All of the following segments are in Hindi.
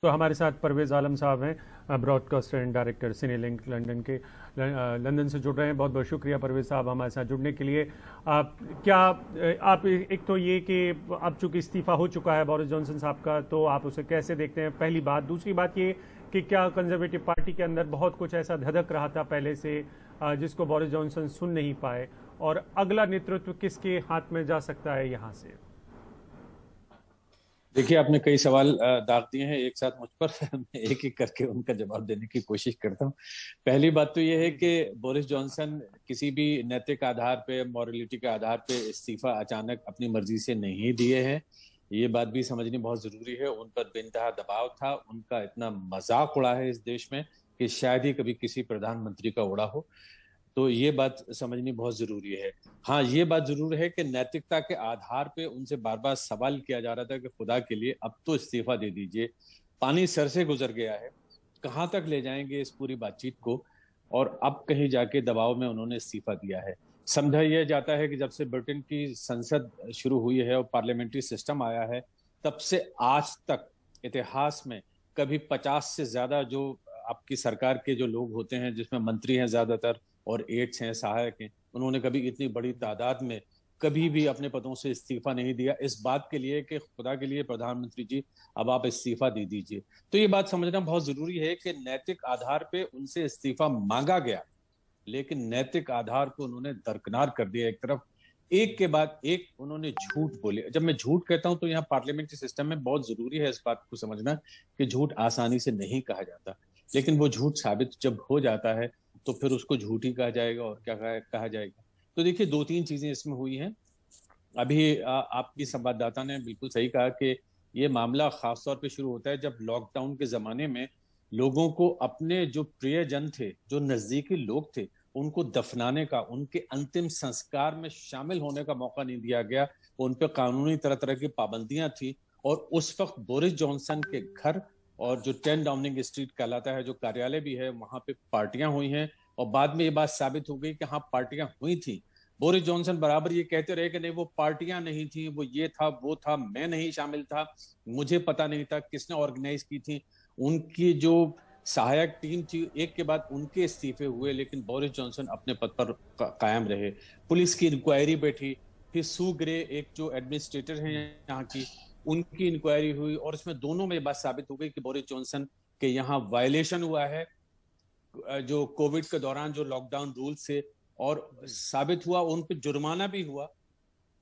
तो हमारे साथ परवेज़ आलम साहब हैं, broadcaster and director cine link London के। लंदन से जुड़ रहे हैं। बहुत बहुत शुक्रिया परवेज़ साहब हमारे साथ जुड़ने के लिए। आप क्या आप एक तो ये कि अब चूंकि इस्तीफ़ा हो चुका है बोरिस जॉनसन साहब का, तो आप उसे कैसे देखते हैं, पहली बात। दूसरी बात ये कि क्या कंजर्वेटिव पार्टी के अंदर बहुत कुछ ऐसा धधक रहा था पहले से जिसको बोरिस जॉनसन सुन नहीं पाए, और अगला नेतृत्व किसके हाथ में जा सकता है यहाँ से? देखिए, आपने कई सवाल दाग दिए हैं एक साथ मुझ पर। मैं एक एक करके उनका जवाब देने की कोशिश करता हूँ। पहली बात तो यह है कि बोरिस जॉनसन किसी भी नैतिक आधार पे, मॉरलिटी के आधार पे इस्तीफा अचानक अपनी मर्जी से नहीं दिए हैं। ये बात भी समझनी बहुत जरूरी है। उन पर बेइंतहा दबाव था, उनका इतना मजाक उड़ा है इस देश में कि शायद ही कभी किसी प्रधानमंत्री का उड़ा हो। तो ये बात समझनी बहुत जरूरी है। हाँ, ये बात जरूर है कि नैतिकता के आधार पे उनसे बार बार सवाल किया जा रहा था कि खुदा के लिए अब तो इस्तीफा दे दीजिए, पानी सर से गुजर गया है, कहाँ तक ले जाएंगे इस पूरी बातचीत को। और अब कहीं जाके दबाव में उन्होंने इस्तीफा दिया है। समझा यह जाता है कि जब से ब्रिटेन की संसद शुरू हुई है और पार्लियामेंट्री सिस्टम आया है, तब से आज तक इतिहास में कभी 50 से ज्यादा जो आपकी सरकार के जो लोग होते हैं, जिसमें मंत्री हैं ज्यादातर और एड्स हैं, सहायक हैं, उन्होंने कभी इतनी बड़ी तादाद में कभी भी अपने पदों से इस्तीफा नहीं दिया इस बात के लिए कि खुदा के लिए प्रधानमंत्री जी अब आप इस्तीफा दे दीजिए। तो ये बात समझना बहुत जरूरी है कि नैतिक आधार पे उनसे इस्तीफा मांगा गया, लेकिन नैतिक आधार को उन्होंने दरकिनार कर दिया। एक तरफ एक के बाद एक उन्होंने झूठ बोले। जब मैं झूठ कहता हूं तो यहाँ पार्लियामेंट्री सिस्टम में बहुत जरूरी है इस बात को समझना कि झूठ आसानी से नहीं कहा जाता, लेकिन वो झूठ साबित जब हो जाता है तो फिर उसको झूठ ही कहा जाएगा और क्या कहा जाएगा। तो देखिए, दो तीन चीजें इसमें हुई हैं। अभी आपकी संवाददाता ने बिल्कुल सही कहा कि ये मामला खासतौर पे शुरू होता है जब लॉकडाउन के जमाने में लोगों को अपने जो प्रियजन थे, जो नजदीकी लोग थे, उनको दफनाने का, उनके अंतिम संस्कार में शामिल होने का मौका नहीं दिया गया। उन पे कानूनी तरह तरह की पाबंदियां थी। और उस वक्त बोरिस जॉनसन के घर और जो 10 डाउनिंग स्ट्रीट कहलाता है, जो कार्यालय भी है, वहां पे पार्टियां हुई हैं। और बाद में ये बात साबित हो गई कि हाँ, पार्टियां हुई थी। बोरिस जॉनसन बराबर ये कहते रहे कि नहीं, वो पार्टियां नहीं थी, वो ये था वो था, मैं नहीं शामिल था, मुझे पता नहीं था किसने ऑर्गेनाइज की थी। उनकी जो सहायक टीम थी, एक के बाद उनके इस्तीफे हुए, लेकिन बोरिस जॉनसन अपने पद पर कायम रहे। पुलिस की इंक्वायरी बैठी, फिर सू ग्रे एक जो एडमिनिस्ट्रेटर हैं यहाँ की, उनकी इंक्वायरी हुई, और इसमें दोनों में बात साबित हो गई कि बोरिस जॉनसन के यहाँ वायलेशन हुआ है जो कोविड के दौरान जो लॉकडाउन रूल से, और साबित हुआ उन पर जुर्माना भी हुआ।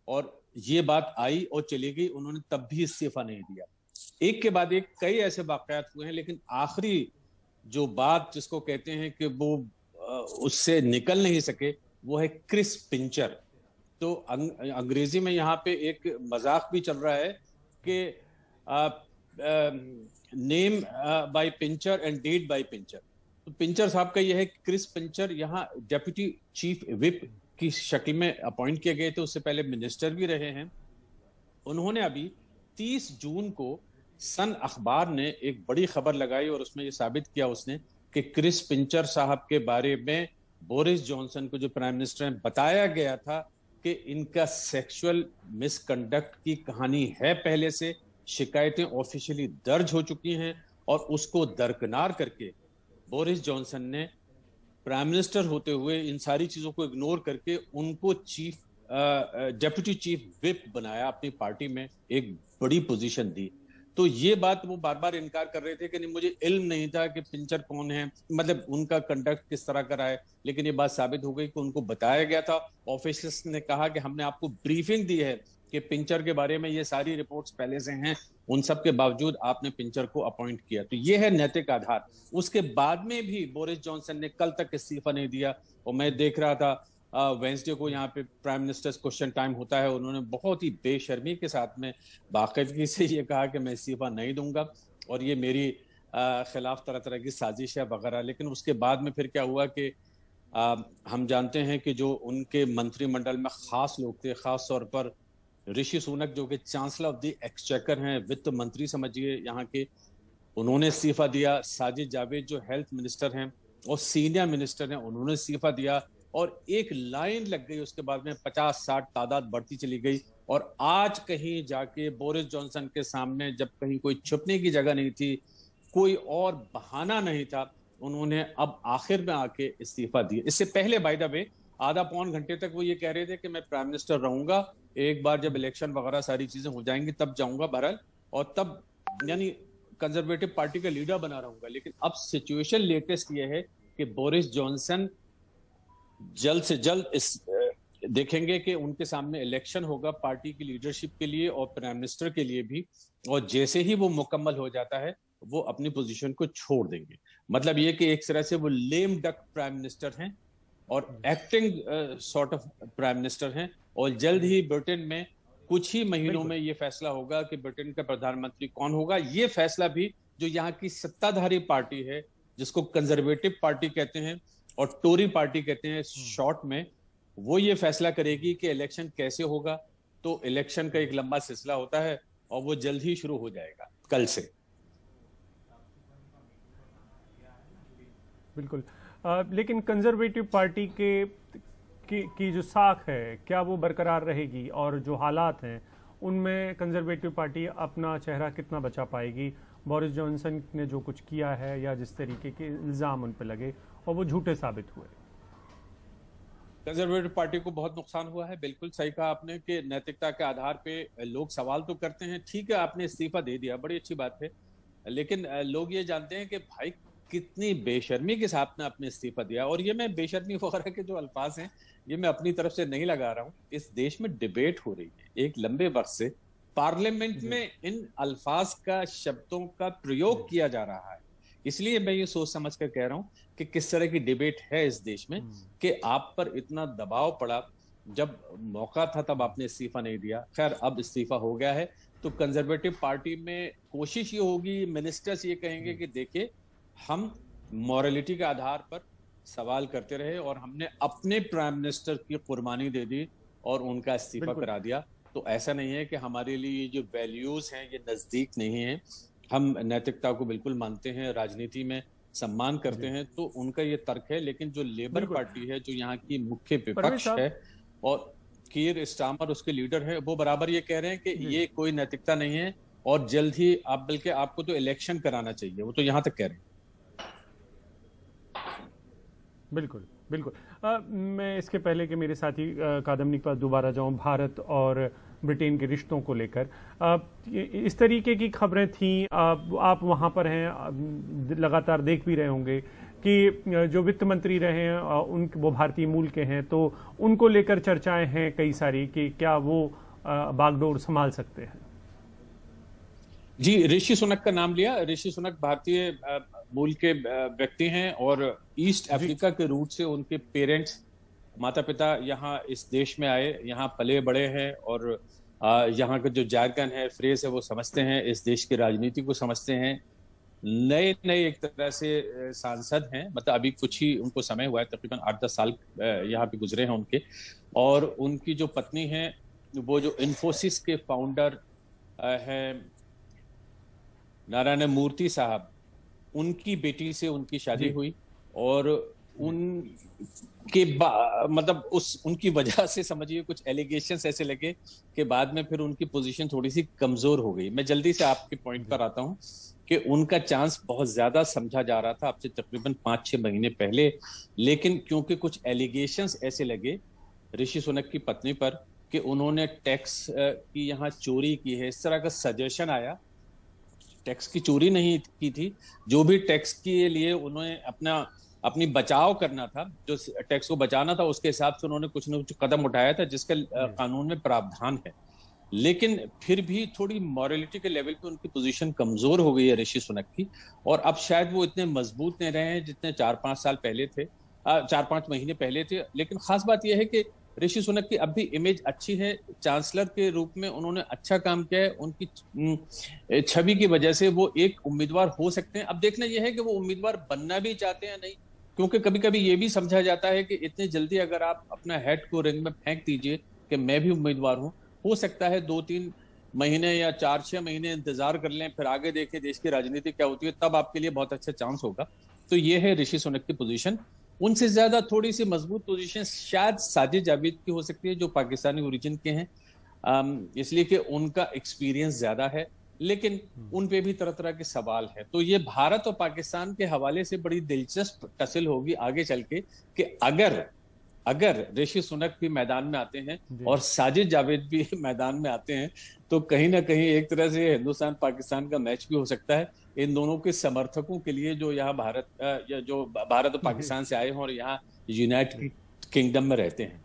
और ये बात आई और चली गई, उन्होंने तब भी इस्तीफा नहीं दिया। एक के बाद एक कई ऐसे वाकयात हुए हैं, लेकिन आखिरी जो बात जिसको कहते हैं कि वो उससे निकल नहीं सके, वो है क्रिस पिंचर। तो अंग्रेजी में यहाँ पे एक मजाक भी चल रहा है कि name by Pincher and date by Pincher. तो पिंचर साहब का यह है कि क्रिस पिंचर यहाँ डेप्यूटी चीफ विप की शक्ल में अपॉइंट किए गए थे, उससे पहले मिनिस्टर भी रहे हैं। उन्होंने अभी 30 जून को सन अखबार ने एक बड़ी खबर लगाई और उसमें यह साबित किया उसने कि क्रिस पिंचर साहब के बारे में बोरिस जॉनसन को, जो प्राइम मिनिस्टर हैं, बताया गया था कि इनका सेक्सुअल मिसकंडक्ट की कहानी है, पहले से शिकायतें ऑफिशियली दर्ज हो चुकी हैं। और उसको दरकिनार करके बोरिस जॉनसन ने प्राइम मिनिस्टर होते हुए इन सारी चीजों को इग्नोर करके उनको डेप्यूटी चीफ विप बनाया, अपनी पार्टी में एक बड़ी पोजीशन दी। तो ये बात वो बार बार इनकार कर रहे थे कि नहीं, मुझे इल्म नहीं था कि पिंचर कौन है, मतलब उनका कंडक्ट किस तरह का रहा है। लेकिन ये बात साबित हो गई कि उनको बताया गया था। ऑफिसर्स ने कहा कि हमने आपको ब्रीफिंग दी है कि पिंचर के बारे में ये सारी रिपोर्ट्स पहले से हैं, उन सब के बावजूद आपने पिंचर को अपॉइंट किया। तो ये है नैतिक आधार। उसके बाद में भी बोरिस जॉनसन ने कल तक इस्तीफा नहीं दिया। और मैं देख रहा था वेंसडे को यहाँ पे प्राइम मिनिस्टर्स क्वेश्चन टाइम होता है, उन्होंने बहुत ही बेशर्मी के साथ में बाकायदगी से ये कहा कि मैं इस्तीफा नहीं दूंगा और ये मेरी खिलाफ तरह तरह की साजिश है वगैरह। लेकिन उसके बाद में फिर क्या हुआ कि हम जानते हैं कि जो उनके मंत्रिमंडल में खास लोग थे, खास तौर पर ऋषि सुनक जो कि चांसलर ऑफ द एक्सचेकर हैं, वित्त मंत्री समझिए यहाँ के, उन्होंने इस्तीफा दिया। साजिद जावेद जो हेल्थ मिनिस्टर हैं और सीनियर मिनिस्टर हैं, उन्होंने इस्तीफा दिया। और एक लाइन लग गई, उसके बाद में 50-60 तादाद बढ़ती चली गई। और आज कहीं जाके बोरिस जॉनसन के सामने जब कहीं कोई छुपने की जगह नहीं थी, कोई और बहाना नहीं था, उन्होंने अब आखिर में आके इस्तीफा दिया। इससे पहले बाय द वे आधा पौन घंटे तक वो ये कह रहे थे कि मैं प्राइम मिनिस्टर रहूंगा, एक बार जब इलेक्शन वगैरह सारी चीजें हो जाएंगी तब जाऊंगा बहरहाल, और तब यानी कंजर्वेटिव पार्टी का लीडर बना रहूंगा। लेकिन अब सिचुएशन लेटेस्ट ये है कि बोरिस जॉनसन जल्द से जल्द देखेंगे कि उनके सामने इलेक्शन होगा पार्टी की लीडरशिप के लिए और प्राइम मिनिस्टर के लिए भी, और जैसे ही वो मुकम्मल हो जाता है वो अपनी पोजीशन को छोड़ देंगे। मतलब ये कि एक तरह से वो लेम डक प्राइम मिनिस्टर हैं और acting sort of prime minister हैं, और जल्द ही ब्रिटेन में कुछ ही महीनों में ये फैसला होगा कि ब्रिटेन का प्रधानमंत्री कौन होगा। ये फैसला भी जो यहाँ की सत्ताधारी पार्टी है, जिसको कंजर्वेटिव पार्टी कहते हैं और टोरी पार्टी कहते हैं शॉर्ट में, वो ये फैसला करेगी कि इलेक्शन कैसे होगा। तो इलेक्शन का एक लंबा सिलसिला होता है और वो जल्द ही शुरू हो जाएगा कल से। बिल्कुल। लेकिन कंजर्वेटिव पार्टी की जो साख है, क्या वो बरकरार रहेगी, और जो हालात हैं उनमें कंजर्वेटिव पार्टी अपना चेहरा कितना बचा पाएगी? बोरिस जॉनसन ने जो कुछ किया है या जिस तरीके के इल्ज़ाम उन पर लगे और वो झूठे साबित हुए। कंजर्वेटिव पार्टी को बहुत नुकसान हुआ है। बिल्कुल सही कहा आपने कि नैतिकता के आधार पे लोग सवाल तो करते हैं, ठीक है आपने इस्तीफा दे दिया, बड़ी अच्छी बात है, लेकिन लोग ये जानते हैं कि भाई कितनी बेशर्मी के साथ ने अपने इस्तीफा दिया। और ये मैं बेशर्मी वगैरह के जो अल्फाज हैं ये मैं अपनी तरफ से नहीं लगा रहा हूँ। इस देश में डिबेट हो रही है एक लंबे वक्त से, पार्लियामेंट में इन अल्फाज का, शब्दों का प्रयोग किया जा रहा है। इसलिए मैं ये सोच समझ कर कह रहा हूँ कि किस तरह की डिबेट है इस देश में कि आप पर इतना दबाव पड़ा, जब मौका था तब आपने इस्तीफा नहीं दिया। खैर अब इस्तीफा हो गया है, तो कंजर्वेटिव पार्टी में कोशिश ये होगी, मिनिस्टर्स ये कहेंगे कि देखिए हम मॉरलिटी के आधार पर सवाल करते रहे और हमने अपने प्राइम मिनिस्टर की कुर्बानी दे दी और उनका इस्तीफा करा दिया। तो ऐसा नहीं है कि हमारे लिए ये जो वैल्यूज हैं ये नजदीक नहीं है, हम नैतिकता को बिल्कुल मानते हैं, राजनीति में सम्मान करते हैं, तो उनका ये तर्क है। लेकिन जो लेबर पार्टी है, जो यहाँ की मुख्य विपक्ष है और कीर स्टार्मर उसके लीडर है, वो बराबर ये कह रहे हैं कि ये कोई नैतिकता नहीं है और जल्द ही आप, बल्कि आपको तो इलेक्शन कराना चाहिए, वो तो यहाँ तक कह रहे हैं। बिल्कुल बिल्कुल। मैं इसके पहले कि मेरे साथी कादम्बनी के पास दोबारा जाऊं, भारत और ब्रिटेन के रिश्तों को लेकर इस तरीके की खबरें थीं, आप वहां पर हैं, लगातार देख भी रहे होंगे कि जो वित्त मंत्री रहे हैं वो भारतीय मूल के हैं, तो उनको लेकर चर्चाएं हैं कई सारी कि क्या वो बागडोर संभाल सकते हैं। जी, ऋषि सुनक का नाम लिया। ऋषि सुनक भारतीय मूल के व्यक्ति हैं और ईस्ट अफ्रीका के रूट से उनके पेरेंट्स, माता पिता यहाँ इस देश में आए, यहाँ पले बड़े हैं और यहाँ का जो जार्गन है, फ्रेज है, वो समझते हैं, इस देश की राजनीति को समझते हैं। नए नए एक तरह से सांसद हैं, मतलब अभी कुछ ही उनको समय हुआ है, तकरीबन 8-10 साल यहाँ पे गुजरे हैं उनके। और उनकी जो पत्नी है वो जो इन्फोसिस के फाउंडर हैं नारायण मूर्ति साहब, उनकी बेटी से उनकी शादी हुई और उनके मतलब उनकी वजह से समझिए कुछ एलिगेशंस ऐसे लगे कि बाद में फिर उनकी पोजीशन थोड़ी सी कमजोर हो गई। मैं जल्दी से आपके पॉइंट पर आता हूं कि उनका चांस बहुत ज्यादा समझा जा रहा था अब से तकरीबन 5-6 महीने पहले, लेकिन क्योंकि कुछ एलिगेशंस ऐसे लगे ऋषि सुनक की पत्नी पर कि उन्होंने टैक्स की यहाँ चोरी की है, इस तरह का सजेशन आया। टैक्स की चोरी नहीं की थी, जो भी टैक्स के लिए उन्होंने अपनी बचाव करना था, जो टैक्स को बचाना था, उसके हिसाब से उन्होंने कुछ न कुछ कदम उठाया था जिसका कानून में प्रावधान है। लेकिन फिर भी थोड़ी मॉरलिटी के लेवल पे उनकी पोजीशन कमजोर हो गई है ऋषि सुनक की, और अब शायद वो इतने मजबूत नहीं रहे हैं जितने 4-5 साल पहले थे, 4-5 महीने पहले थे। लेकिन खास बात यह है कि ऋषि सुनक की अब भी इमेज अच्छी है, चांसलर के रूप में उन्होंने अच्छा काम किया है, उनकी छवि की वजह से वो एक उम्मीदवार हो सकते हैं। अब देखना यह है कि वो उम्मीदवार बनना भी चाहते हैं नहीं, क्योंकि कभी कभी ये भी समझा जाता है कि इतने जल्दी अगर आप अपना हेड को रिंग में फेंक दीजिए कि मैं भी उम्मीदवार हूं, हो सकता है 2-3 महीने या 4-6 महीने इंतजार कर लें, फिर आगे देखें देश की राजनीति क्या होती है, तब आपके लिए बहुत अच्छा चांस होगा। तो ये है ऋषि सुनक की पोजीशन। उनसे ज्यादा थोड़ी सी मजबूत पोजीशन शायद साजिद जावेद की हो सकती है, जो पाकिस्तानी ओरिजिन के हैं, इसलिए कि उनका एक्सपीरियंस ज्यादा है लेकिन उन पे भी तरह तरह के सवाल है। तो ये भारत और पाकिस्तान के हवाले से बड़ी दिलचस्प टसल होगी आगे चल के कि अगर ऋषि सुनक भी मैदान में आते हैं और साजिद जावेद भी मैदान में आते हैं, तो कहीं ना कहीं एक तरह से हिंदुस्तान पाकिस्तान का मैच भी हो सकता है इन दोनों के समर्थकों के लिए जो यहाँ भारत और पाकिस्तान से आए हैं और यहाँ यूनाइटेड किंगडम में रहते हैं।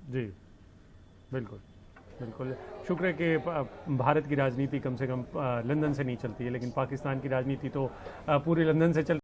जी बिल्कुल बिल्कुल। शुक्र है कि भारत की राजनीति कम से कम लंदन से नहीं चलती है, लेकिन पाकिस्तान की राजनीति तो पूरे लंदन से चल